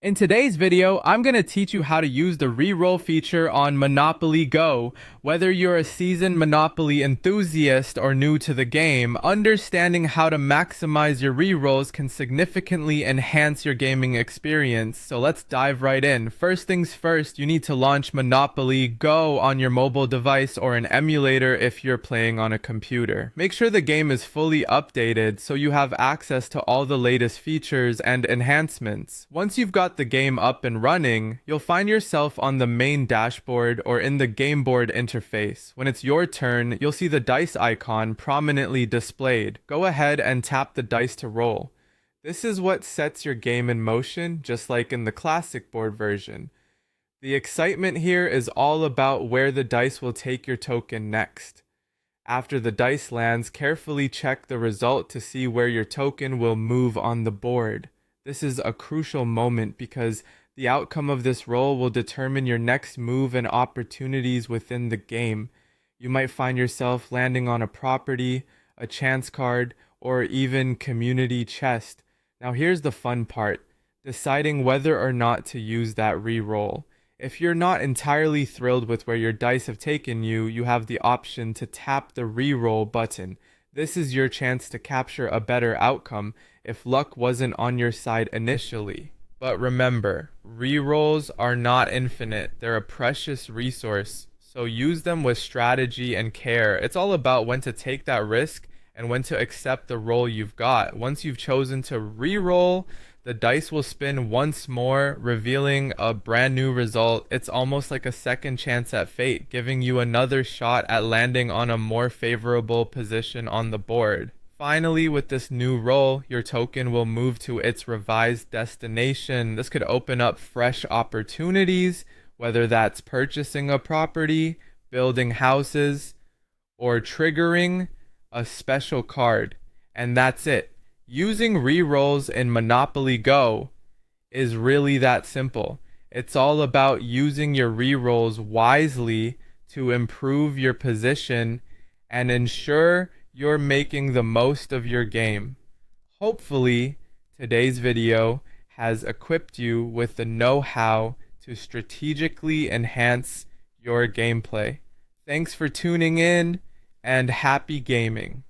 In today's video, I'm going to teach you how to use the reroll feature on Monopoly Go. Whether you're a seasoned Monopoly enthusiast or new to the game, understanding how to maximize your rerolls can significantly enhance your gaming experience. So let's dive right in. First things first, you need to launch Monopoly Go on your mobile device or an emulator if you're playing on a computer. Make sure the game is fully updated so you have access to all the latest features and enhancements. Once you've got the game up and running, you'll find yourself on the main dashboard or in the game board interface. When it's your turn, you'll see the dice icon prominently displayed. Go ahead and tap the dice to roll. This is what sets your game in motion, just like in the classic board version. The excitement here is all about where the dice will take your token next. After the dice lands, carefully check the result to see where your token will move on the board. This is a crucial moment because the outcome of this roll will determine your next move and opportunities within the game. You might find yourself landing on a property, a chance card, or even community chest. Now here's the fun part, deciding whether or not to use that re-roll. If you're not entirely thrilled with where your dice have taken you, you have the option to tap the re-roll button. This is your chance to capture a better outcome if luck wasn't on your side initially. But remember, rerolls are not infinite. They're a precious resource, so use them with strategy and care. It's all about when to take that risk and when to accept the roll you've got. Once you've chosen to reroll, the dice will spin once more, revealing a brand new result. It's almost like a second chance at fate, giving you another shot at landing on a more favorable position on the board. Finally, with this new roll, your token will move to its revised destination. This could open up fresh opportunities, whether that's purchasing a property, building houses, or triggering a special card. And that's it. Using rerolls in Monopoly Go is really that simple. It's all about using your rerolls wisely to improve your position and ensure you're making the most of your game. Hopefully, today's video has equipped you with the know-how to strategically enhance your gameplay. Thanks for tuning in and happy gaming.